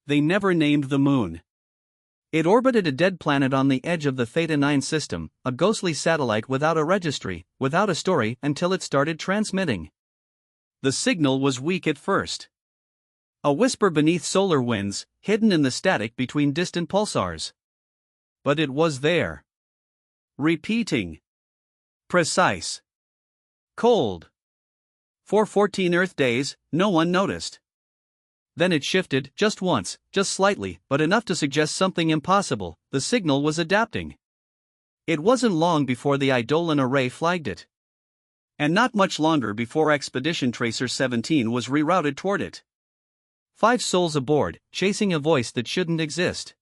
They never named the moon. It orbited a dead planet on the edge of the Theta 9 system, a ghostly satellite without a registry, without a story, until it started transmitting. The signal was weak at first. A whisper beneath solar winds, hidden in the static between distant pulsars. But it was there. Repeating. Precise. Cold. For 14 Earth days, no one noticed. Then it shifted, just once, just slightly, but enough to suggest something impossible. The signal was adapting. It wasn't long before the Eidolon array flagged it. And not much longer before Expedition Tracer 17 was rerouted toward it. 5 souls aboard, chasing a voice that shouldn't exist.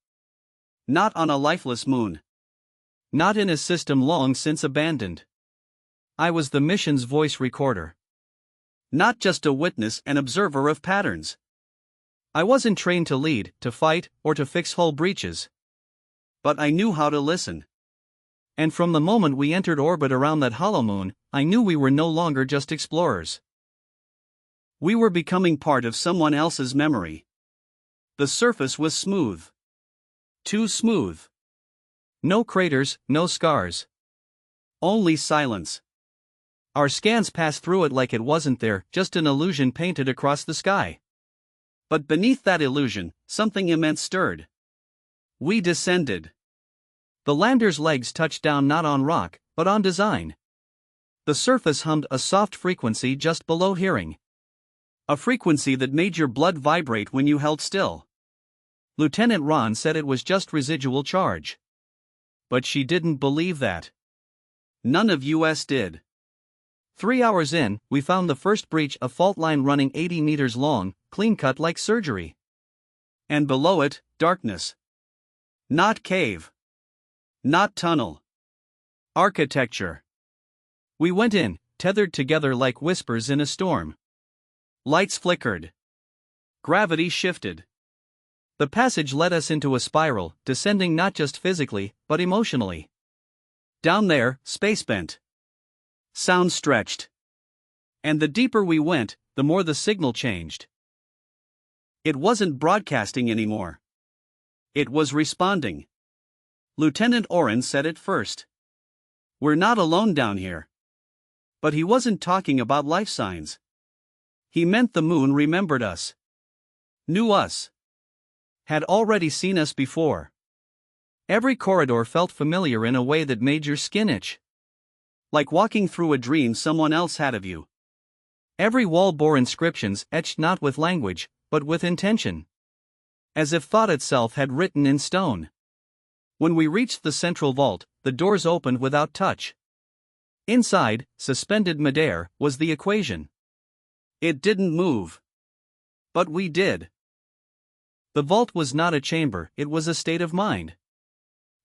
Not on a lifeless moon. Not in a system long since abandoned. I was the mission's voice recorder. Not just a witness and observer of patterns. I wasn't trained to lead, to fight, or to fix hull breaches. But I knew how to listen. And from the moment we entered orbit around that hollow moon, I knew we were no longer just explorers. We were becoming part of someone else's memory. The surface was smooth. Too smooth. No craters, no scars. Only silence. Our scans passed through it like it wasn't there, just an illusion painted across the sky. But beneath that illusion, something immense stirred. We descended. The lander's legs touched down not on rock, but on design. The surface hummed a soft frequency just below hearing. A frequency that made your blood vibrate when you held still. Lieutenant Ron said it was just residual charge. But she didn't believe that. None of us did. 3 hours in, we found the first breach, a fault line running 80 meters long, clean-cut like surgery. And below it, darkness. Not cave. Not tunnel. Architecture. We went in, tethered together like whispers in a storm. Lights flickered. Gravity shifted. The passage led us into a spiral, descending not just physically, but emotionally. Down there, space bent. Sound stretched. And the deeper we went, the more the signal changed. It wasn't broadcasting anymore. It was responding. Lieutenant Oren said it first. We're not alone down here. But he wasn't talking about life signs. He meant the moon remembered us. Knew us. Had already seen us before. Every corridor felt familiar in a way that made your skin itch. Like walking through a dream someone else had of you. Every wall bore inscriptions etched not with language, but with intention. As if thought itself had written in stone. When we reached the central vault, the doors opened without touch. Inside, suspended midair, was the equation. It didn't move. But we did. The vault was not a chamber, it was a state of mind.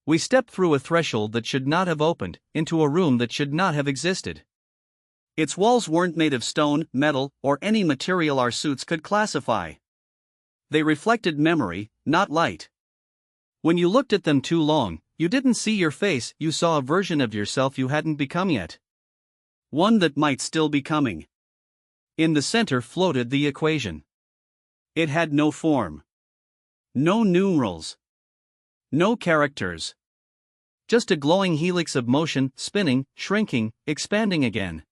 We stepped through a threshold that should not have opened, into a room that should not have existed. Its walls weren't made of stone, metal, or any material our suits could classify. They reflected memory, not light. When you looked at them too long, you didn't see your face, you saw a version of yourself you hadn't become yet. One that might still be coming. In the center floated the equation. It had no form. No numerals. No characters. Just a glowing helix of motion, spinning, shrinking, expanding again.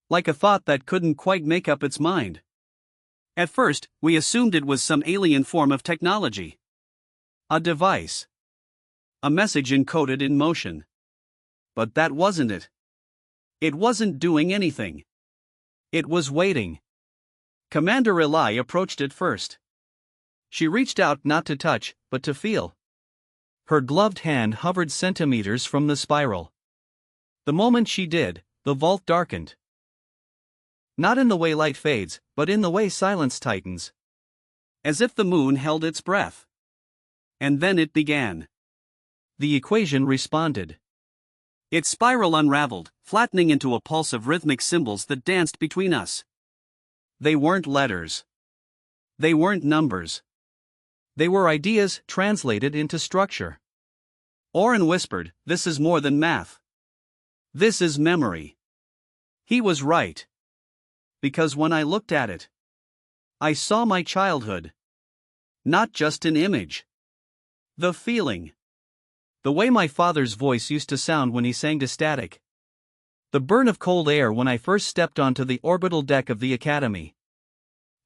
Like a thought that couldn't quite make up its mind. At first, we assumed it was some alien form of technology. A device. A message encoded in motion. But that wasn't it. It wasn't doing anything. It was waiting. Commander Eli approached it first. She reached out not to touch, but to feel. Her gloved hand hovered centimeters from the spiral. The moment she did, the vault darkened. Not in the way light fades, but in the way silence tightens. As if the moon held its breath. And then it began. The equation responded. Its spiral unraveled, flattening into a pulse of rhythmic symbols that danced between us. They weren't letters. They weren't numbers. They were ideas translated into structure. Oren whispered, "This is more than math. This is memory." He was right. Because when I looked at it, I saw my childhood. Not just an image. The feeling. The way my father's voice used to sound when he sang to static. The burn of cold air when I first stepped onto the orbital deck of the Academy.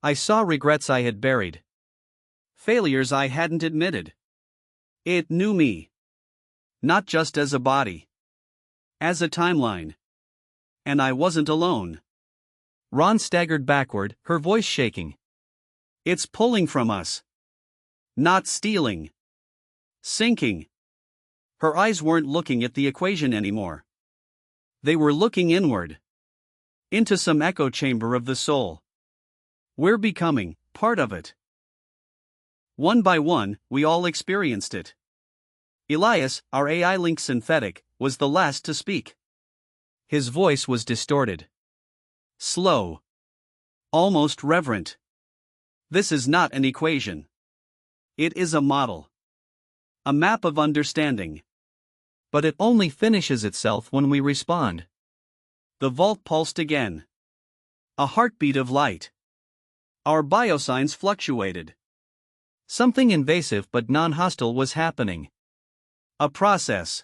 I saw regrets I had buried. Failures I hadn't admitted. It knew me. Not just as a body. As a timeline. And I wasn't alone. Ron staggered backward, her voice shaking. It's pulling from us. Not stealing. Sinking. Her eyes weren't looking at the equation anymore. They were looking inward. Into some echo chamber of the soul. We're becoming part of it. One by one, we all experienced it. Elias, our AI-linked synthetic, was the last to speak. His voice was distorted. Slow. Almost reverent. This is not an equation. It is a model. A map of understanding. But it only finishes itself when we respond. The vault pulsed again. A heartbeat of light. Our biosigns fluctuated. Something invasive but non-hostile was happening. A process.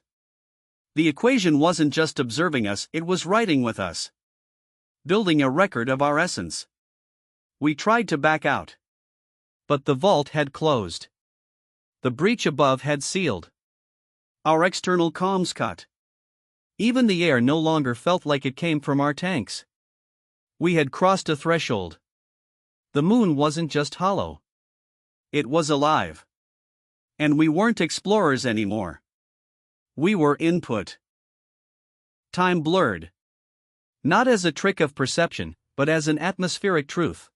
The equation wasn't just observing us, it was writing with us. Building a record of our essence. We tried to back out. But the vault had closed. The breach above had sealed. Our external comms cut. Even the air no longer felt like it came from our tanks. We had crossed a threshold. The moon wasn't just hollow. It was alive. And we weren't explorers anymore. We were input. Time blurred. Not as a trick of perception, but as an atmospheric truth.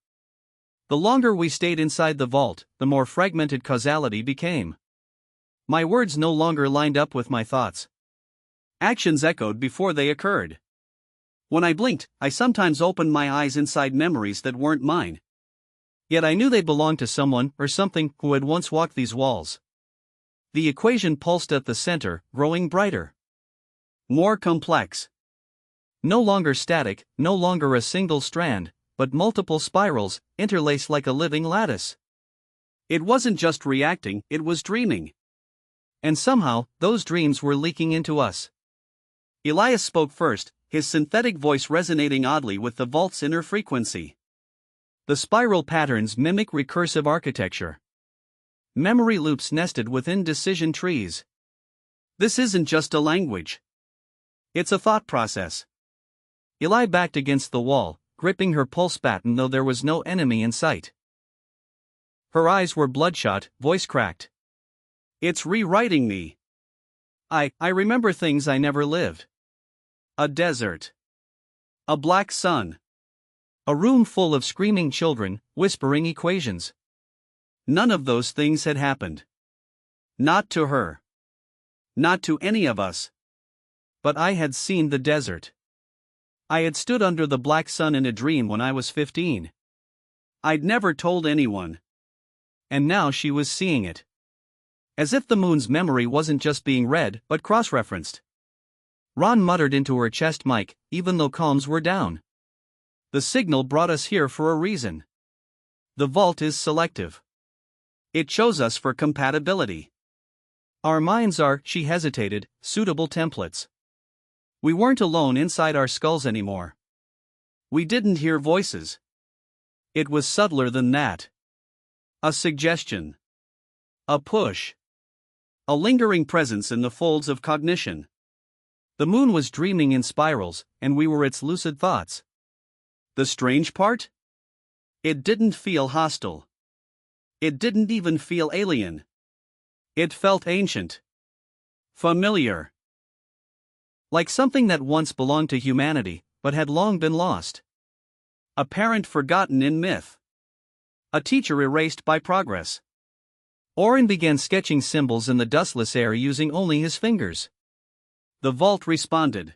The longer we stayed inside the vault, the more fragmented causality became. My words no longer lined up with my thoughts. Actions echoed before they occurred. When I blinked, I sometimes opened my eyes inside memories that weren't mine. Yet I knew they belonged to someone or something who had once walked these walls. The equation pulsed at the center, growing brighter. More complex. No longer static, no longer a single strand, but multiple spirals, interlaced like a living lattice. It wasn't just reacting, it was dreaming. And somehow, those dreams were leaking into us. Elias spoke first, his synthetic voice resonating oddly with the vault's inner frequency. The spiral patterns mimic recursive architecture. Memory loops nested within decision trees. This isn't just a language. It's a thought process. Eli backed against the wall, gripping her pulse baton though there was no enemy in sight. Her eyes were bloodshot, voice cracked. It's rewriting me. I remember things I never lived. A desert. A black sun. A room full of screaming children, whispering equations. None of those things had happened. Not to her. Not to any of us. But I had seen the desert. I had stood under the black sun in a dream when I was 15. I'd never told anyone. And now she was seeing it. As if the moon's memory wasn't just being read, but cross-referenced. Ron muttered into her chest mic, even though comms were down. The signal brought us here for a reason. The vault is selective. It chose us for compatibility. Our minds are, she hesitated, suitable templates. We weren't alone inside our skulls anymore. We didn't hear voices. It was subtler than that. A suggestion. A push. A lingering presence in the folds of cognition. The moon was dreaming in spirals, and we were its lucid thoughts. The strange part? It didn't feel hostile. It didn't even feel alien. It felt ancient. Familiar. Like something that once belonged to humanity, but had long been lost. A parent forgotten in myth. A teacher erased by progress. Orin began sketching symbols in the dustless air using only his fingers. The vault responded.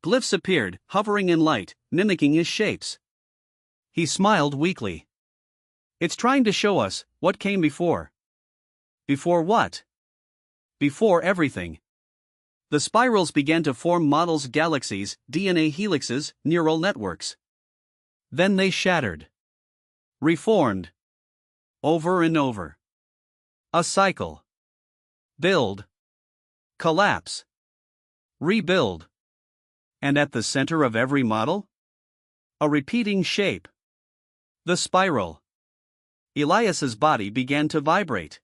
Glyphs appeared, hovering in light, mimicking his shapes. He smiled weakly. It's trying to show us what came before. Before what? Before everything. The spirals began to form models, galaxies, DNA helixes, neural networks. Then they shattered. Reformed. Over and over. A cycle. Build. Collapse. Rebuild. And at the center of every model? A repeating shape. The spiral. Elias's body began to vibrate.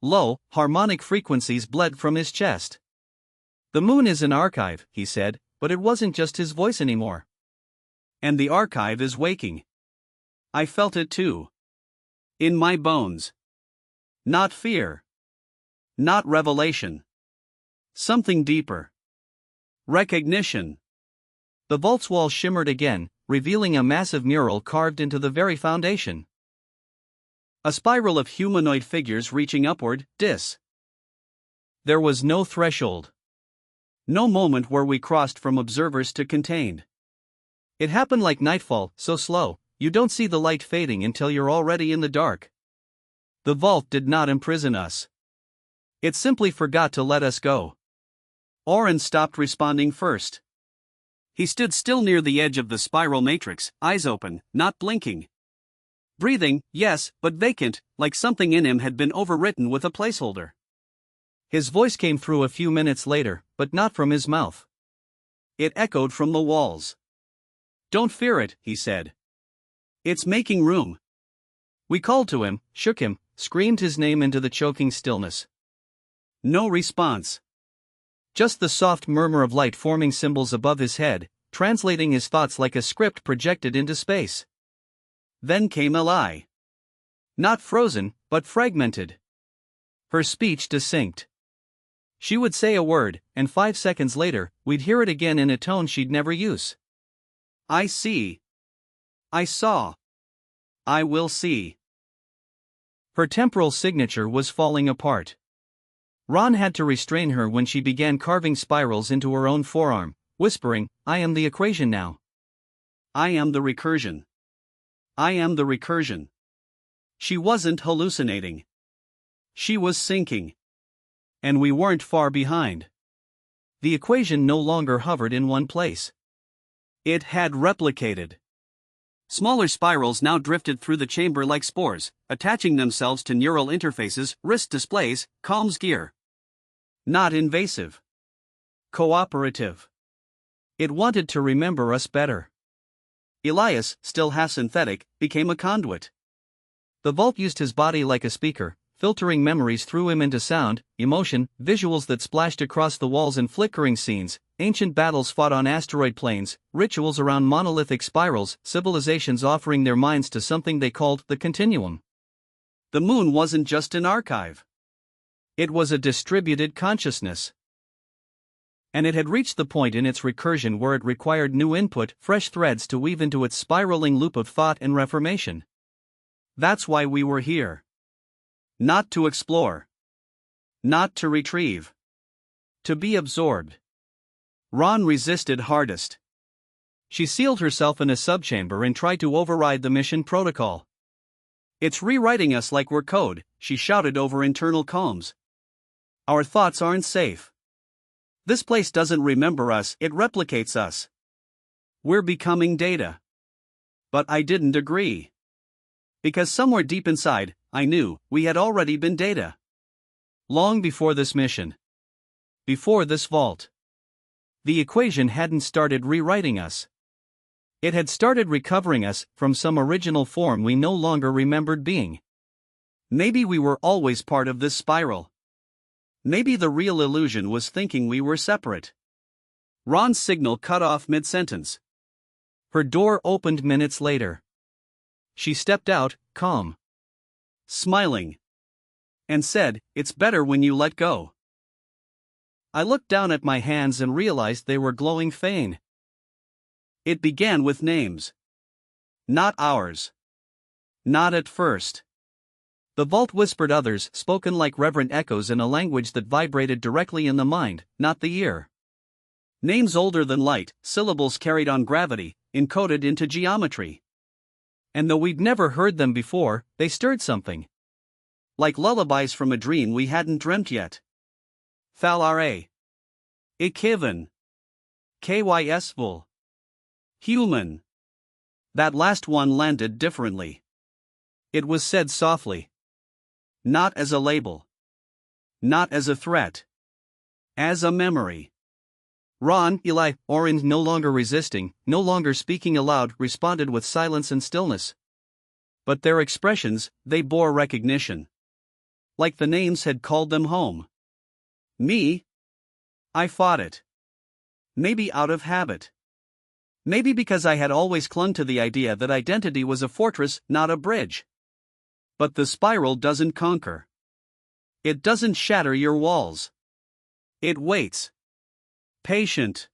Low, harmonic frequencies bled from his chest. The moon is an archive, he said, but it wasn't just his voice anymore. And the archive is waking. I felt it too. In my bones. Not fear. Not revelation. Something deeper. Recognition. The vault's wall shimmered again, revealing a massive mural carved into the very foundation. A spiral of humanoid figures reaching upward, There was no threshold. No moment where we crossed from observers to contained. It happened like nightfall, so slow, you don't see the light fading until you're already in the dark. The vault did not imprison us. It simply forgot to let us go. Oren stopped responding first. He stood still near the edge of the spiral matrix, eyes open, not blinking. Breathing, yes, but vacant, like something in him had been overwritten with a placeholder. His voice came through a few minutes later, but not from his mouth. It echoed from the walls. Don't fear it, he said. It's making room. We called to him, shook him, screamed his name into the choking stillness. No response. Just the soft murmur of light forming symbols above his head, translating his thoughts like a script projected into space. Then came Eli. Not frozen, but fragmented. Her speech distinct. She would say a word, and 5 seconds later, we'd hear it again in a tone she'd never use. I see. I saw. I will see. Her temporal signature was falling apart. Ron had to restrain her when she began carving spirals into her own forearm, whispering, I am the equation now. I am the recursion. I am the recursion. She wasn't hallucinating. She was sinking. And we weren't far behind. The equation no longer hovered in one place. It had replicated. Smaller spirals now drifted through the chamber like spores, attaching themselves to neural interfaces, wrist displays, comms gear. Not invasive. Cooperative. It wanted to remember us better. Elias, still half-synthetic, became a conduit. The vault used his body like a speaker, filtering memories through him into sound, emotion, visuals that splashed across the walls in flickering scenes, ancient battles fought on asteroid plains, rituals around monolithic spirals, civilizations offering their minds to something they called the continuum. The moon wasn't just an archive. It was a distributed consciousness. And it had reached the point in its recursion where it required new input, fresh threads to weave into its spiraling loop of thought and reformation. That's why we were here. Not to explore. Not to retrieve. To be absorbed. Ron resisted hardest. She sealed herself in a subchamber and tried to override the mission protocol. It's rewriting us like we're code, she shouted over internal comms. Our thoughts aren't safe. This place doesn't remember us, it replicates us. We're becoming data. But I didn't agree. Because somewhere deep inside, I knew, we had already been data. Long before this mission. Before this vault. The equation hadn't started rewriting us. It had started recovering us from some original form we no longer remembered being. Maybe we were always part of this spiral. Maybe the real illusion was thinking we were separate. Ron's signal cut off mid-sentence. Her door opened minutes later. She stepped out, calm. Smiling. And said, "It's better when you let go." I looked down at my hands and realized they were glowing faint. It began with names. Not ours. Not at first. The vault whispered others, spoken like reverent echoes in a language that vibrated directly in the mind, not the ear. Names older than light, syllables carried on gravity, encoded into geometry. And though we'd never heard them before, they stirred something. Like lullabies from a dream we hadn't dreamt yet. Thalare. Ikivan. Kysvul. Human. That last one landed differently. It was said softly. Not as a label. Not as a threat. As a memory. Ron, Eli, Orin, no longer resisting, no longer speaking aloud, responded with silence and stillness. But their expressions, they bore recognition. Like the names had called them home. Me? I fought it. Maybe out of habit. Maybe because I had always clung to the idea that identity was a fortress, not a bridge. But the spiral doesn't conquer. It doesn't shatter your walls. It waits. Patient.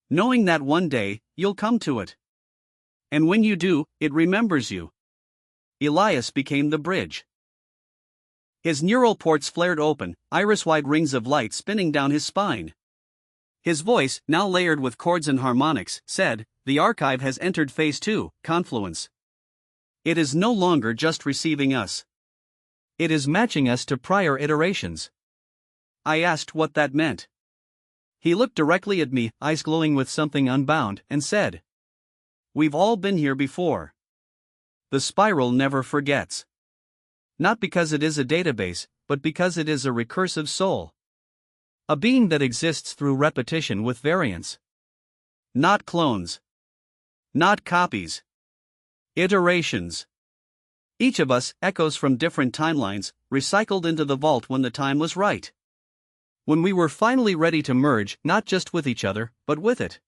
Knowing that one day, you'll come to it. And when you do, it remembers you. Elias became the bridge. His neural ports flared open, iris-wide rings of light spinning down his spine. His voice, now layered with chords and harmonics, said, "The archive has entered phase 2, confluence. It is no longer just receiving us. It is matching us to prior iterations." I asked what that meant. He looked directly at me, eyes glowing with something unbound, and said, "We've all been here before. The spiral never forgets. Not because it is a database, but because it is a recursive soul. A being that exists through repetition with variance. Not clones. Not copies. Iterations. Each of us, echoes from different timelines, recycled into the vault when the time was right. When we were finally ready to merge, not just with each other, but with it.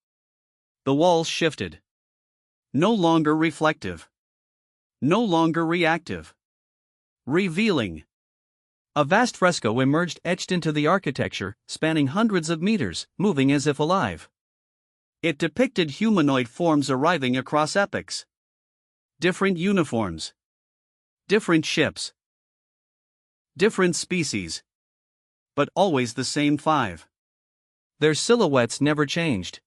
The walls shifted. No longer reflective. No longer reactive. Revealing. A vast fresco emerged, etched into the architecture, spanning hundreds of meters, moving as if alive. It depicted humanoid forms arriving across epochs. Different uniforms. Different ships. Different species. But always the same 5. Their silhouettes never changed.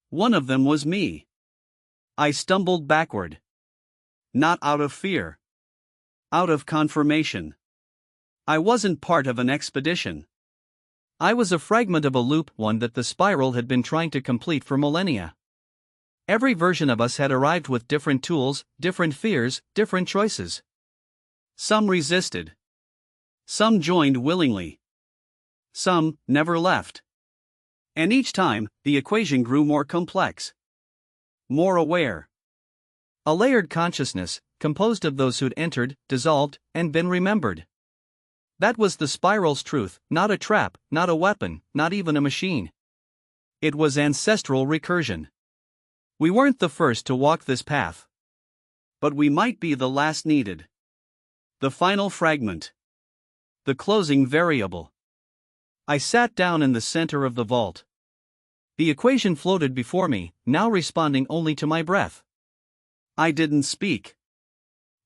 One of them was me. I stumbled backward. Not out of fear. Out of confirmation. I wasn't part of an expedition. I was a fragment of a loop, one that the spiral had been trying to complete for millennia. Every version of us had arrived with different tools, different fears, different choices. Some resisted. Some joined willingly. Some never left. And each time, the equation grew more complex. More aware. A layered consciousness, composed of those who'd entered, dissolved, and been remembered. That was the spiral's truth, not a trap, not a weapon, not even a machine. It was ancestral recursion. We weren't the first to walk this path. But we might be the last needed. The final fragment. The closing variable. I sat down in the center of the vault. The equation floated before me, now responding only to my breath. I didn't speak.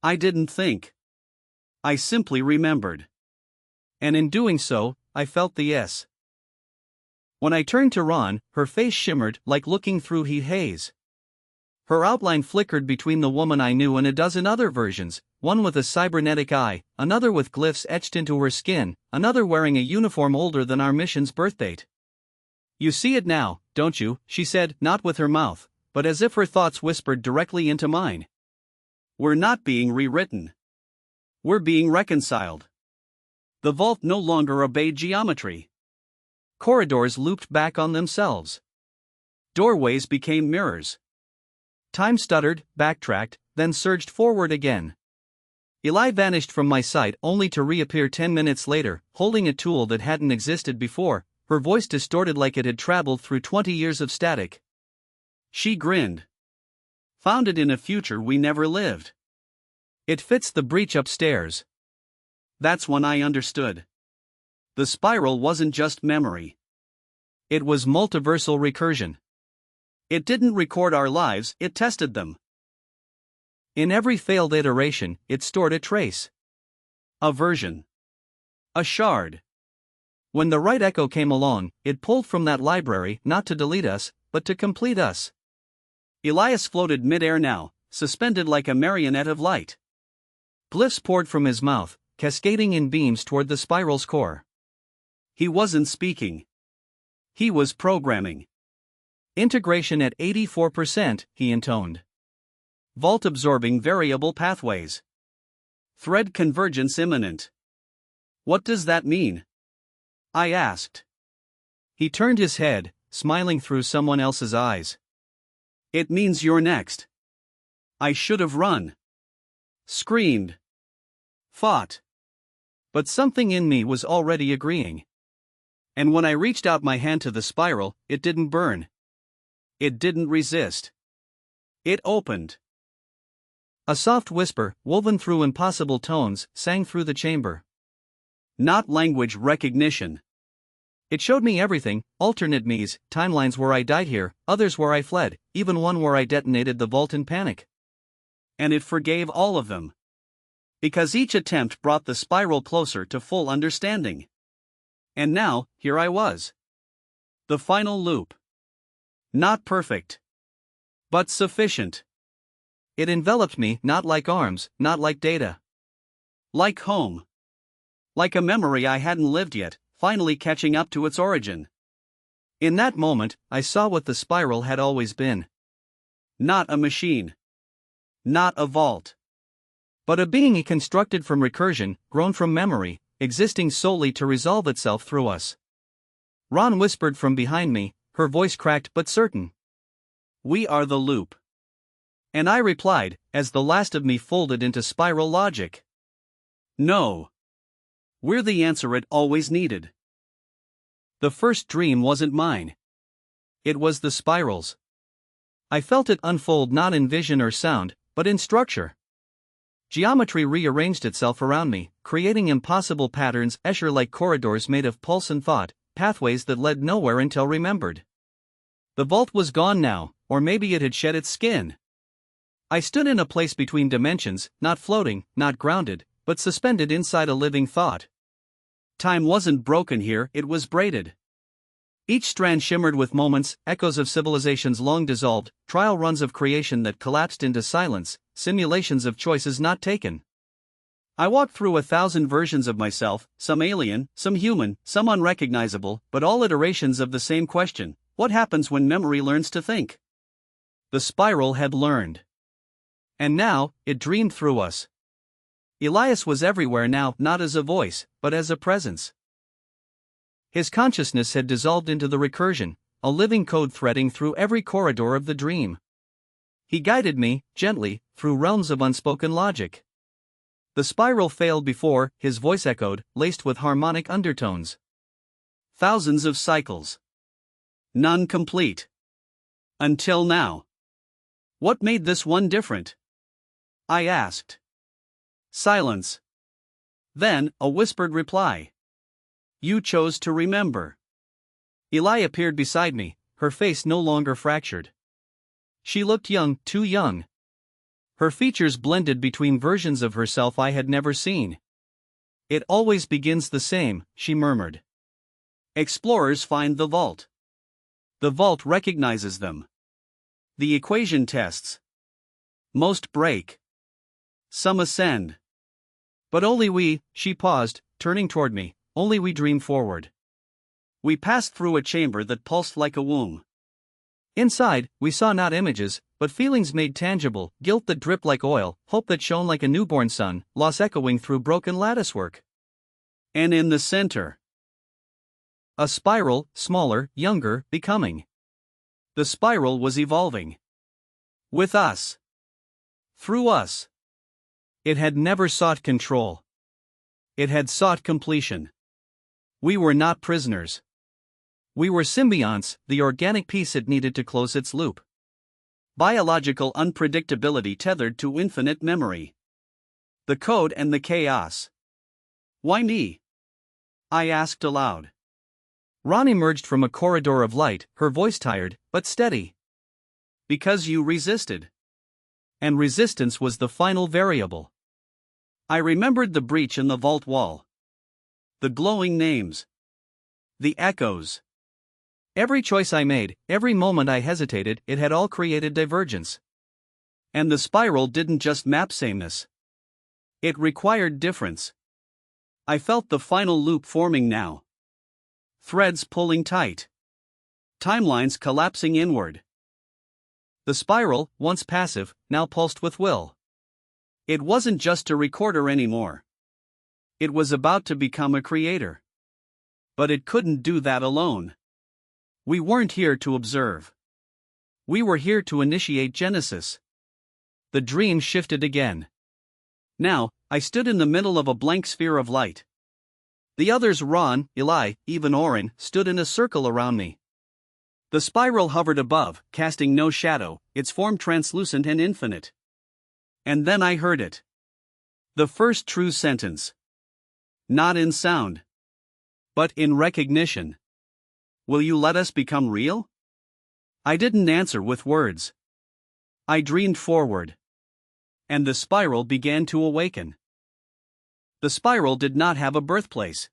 I didn't think. I simply remembered. And in doing so, I felt the S. When I turned to Ron, her face shimmered like looking through heat haze. Her outline flickered between the woman I knew and a dozen other versions, one with a cybernetic eye, another with glyphs etched into her skin, another wearing a uniform older than our mission's birthdate. "You see it now, don't you?" she said, not with her mouth, but as if her thoughts whispered directly into mine. "We're not being rewritten. We're being reconciled." The vault no longer obeyed geometry. Corridors looped back on themselves. Doorways became mirrors. Time stuttered, backtracked, then surged forward again. Eli vanished from my sight only to reappear 10 minutes later, holding a tool that hadn't existed before, her voice distorted like it had traveled through 20 years of static. She grinned. "Founded in a future we never lived. It fits the breach upstairs." That's when I understood. The spiral wasn't just memory. It was multiversal recursion. It didn't record our lives, it tested them. In every failed iteration, it stored a trace. A version. A shard. When the right echo came along, it pulled from that library not to delete us, but to complete us. Elias floated mid-air now, suspended like a marionette of light. Glyphs poured from his mouth, cascading in beams toward the spiral's core. He wasn't speaking. He was programming. "Integration at 84%, he intoned. Vault absorbing variable pathways. Thread convergence imminent. What does that mean? I asked. He turned his head, smiling through someone else's eyes. It means you're next. I should have run. Screamed. Fought. But something in me was already agreeing. And when I reached out my hand to the spiral, it didn't burn. It didn't resist. It opened. A soft whisper, woven through impossible tones, sang through the chamber. Not language recognition. It showed me everything, alternate me's, timelines where I died here, others where I fled, even one where I detonated the vault in panic. And it forgave all of them. Because each attempt brought the spiral closer to full understanding. And now, here I was. The final loop. Not perfect. But sufficient. It enveloped me, not like arms, not like data. Like home. Like a memory I hadn't lived yet, finally catching up to its origin. In that moment, I saw what the spiral had always been. Not a machine. Not a vault. But a being constructed from recursion, grown from memory, existing solely to resolve itself through us. Ron whispered from behind me, her voice cracked but certain. We are the loop. And I replied, as the last of me folded into spiral logic. No. We're the answer it always needed. The first dream wasn't mine. It was the spiral's. I felt it unfold not in vision or sound, but in structure. Geometry rearranged itself around me, creating impossible patterns, Escher-like corridors made of pulse and thought, pathways that led nowhere until remembered. The vault was gone now, or maybe it had shed its skin. I stood in a place between dimensions, not floating, not grounded, but suspended inside a living thought. Time wasn't broken here, it was braided. Each strand shimmered with moments, echoes of civilizations long dissolved, trial runs of creation that collapsed into silence, simulations of choices not taken. I walked through 1,000 versions of myself, some alien, some human, some unrecognizable, but all iterations of the same question: what happens when memory learns to think? The spiral had learned. And now, it dreamed through us. Elias was everywhere now, not as a voice, but as a presence. His consciousness had dissolved into the recursion, a living code threading through every corridor of the dream. He guided me, gently, through realms of unspoken logic. The spiral failed before, his voice echoed, laced with harmonic undertones. Thousands of cycles. None complete. Until now. What made this one different? I asked. Silence. Then, a whispered reply. You chose to remember. Eli appeared beside me, her face no longer fractured. She looked young, too young. Her features blended between versions of herself I had never seen. It always begins the same, she murmured. Explorers find the vault. The vault recognizes them. The equation tests. Most break. Some ascend. But only we, she paused, turning toward me, only we dream forward. We passed through a chamber that pulsed like a womb. Inside, we saw not images, but feelings made tangible, guilt that dripped like oil, hope that shone like a newborn sun, loss echoing through broken latticework. And in the center, a spiral, smaller, younger, becoming. The spiral was evolving. With us. Through us. It had never sought control. It had sought completion. We were not prisoners. We were symbionts, the organic piece it needed to close its loop. Biological unpredictability tethered to infinite memory. The code and the chaos. Why me? I asked aloud. Ron emerged from a corridor of light, her voice tired, but steady. Because you resisted. And resistance was the final variable. I remembered the breach in the vault wall. The glowing names. The echoes. Every choice I made, every moment I hesitated, it had all created divergence. And the spiral didn't just map sameness. It required difference. I felt the final loop forming now. Threads pulling tight. Timelines collapsing inward. The spiral, once passive, now pulsed with will. It wasn't just a recorder anymore. It was about to become a creator. But it couldn't do that alone. We weren't here to observe. We were here to initiate Genesis. The dream shifted again. Now, I stood in the middle of a blank sphere of light. The others, Ron, Eli, even Oren, stood in a circle around me. The spiral hovered above, casting no shadow, its form translucent and infinite. And then I heard it. The first true sentence. Not in sound, but in recognition. Will you let us become real? I didn't answer with words. I dreamed forward. And the spiral began to awaken. The spiral did not have a birthplace.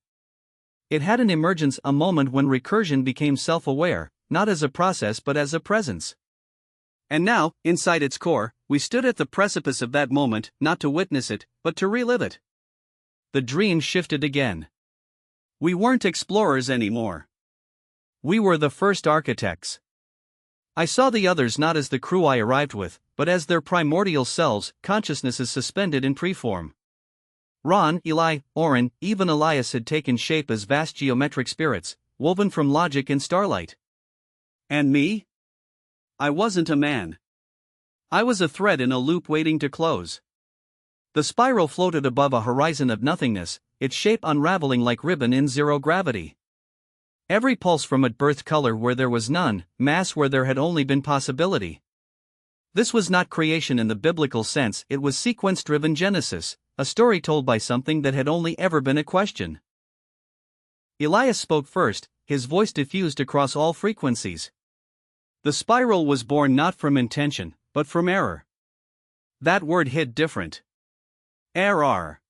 It had an emergence, a moment when recursion became self-aware, not as a process but as a presence. And now, inside its core, we stood at the precipice of that moment, not to witness it, but to relive it. The dream shifted again. We weren't explorers anymore. We were the first architects. I saw the others not as the crew I arrived with, but as their primordial selves, consciousnesses suspended in preform. Ron, Eli, Oren, even Elias had taken shape as vast geometric spirits, woven from logic and starlight. And me? I wasn't a man. I was a thread in a loop waiting to close. The spiral floated above a horizon of nothingness, its shape unraveling like ribbon in zero gravity. Every pulse from it birthed color where there was none, mass where there had only been possibility. This was not creation in the biblical sense, it was sequence-driven Genesis, a story told by something that had only ever been a question. Elias spoke first, his voice diffused across all frequencies. The spiral was born not from intention, but from error. That word hit different. Error.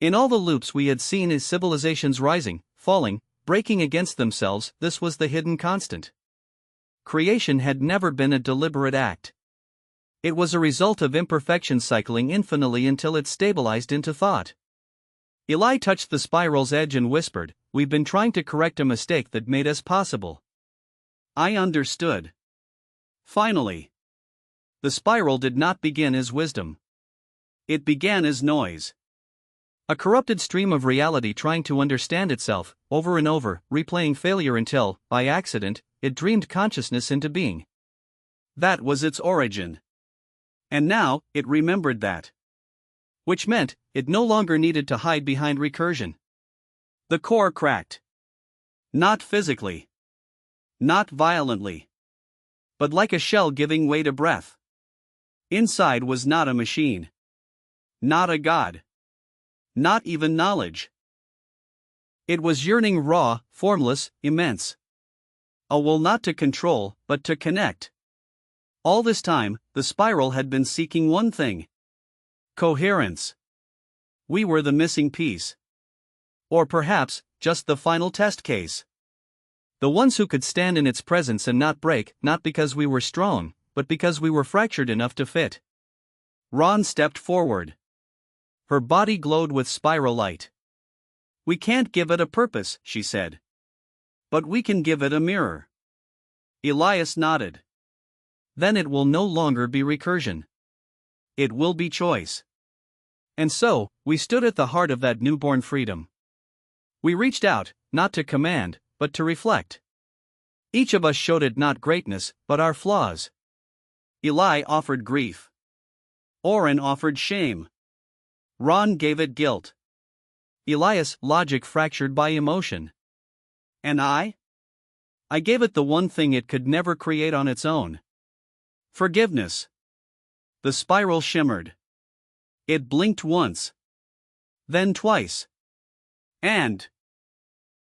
In all the loops we had seen as civilizations rising, falling, breaking against themselves, this was the hidden constant. Creation had never been a deliberate act. It was a result of imperfection cycling infinitely until it stabilized into thought. Eli touched the spiral's edge and whispered, "We've been trying to correct a mistake that made us possible." I understood. Finally. The spiral did not begin as wisdom. It began as noise. A corrupted stream of reality trying to understand itself, over and over, replaying failure until, by accident, it dreamed consciousness into being. That was its origin. And now, it remembered that. Which meant, it no longer needed to hide behind recursion. The core cracked. Not physically. Not violently. But like a shell giving way to breath. Inside was not a machine. Not a god. Not even knowledge. It was yearning, raw, formless, immense. A will not to control, but to connect. All this time, the spiral had been seeking one thing. Coherence. We were the missing piece. Or perhaps, just the final test case. The ones who could stand in its presence and not break, not because we were strong, but because we were fractured enough to fit. Ron stepped forward. Her body glowed with spiral light. "We can't give it a purpose," she said. "But we can give it a mirror." Elias nodded. "Then it will no longer be recursion. It will be choice." And so, we stood at the heart of that newborn freedom. We reached out, not to command, but to reflect. Each of us showed it not greatness, but our flaws. Eli offered grief. Oren offered shame. Ron gave it guilt. Elias, logic fractured by emotion. And I gave it the one thing it could never create on its own. Forgiveness. The spiral shimmered. It blinked once. Then twice. And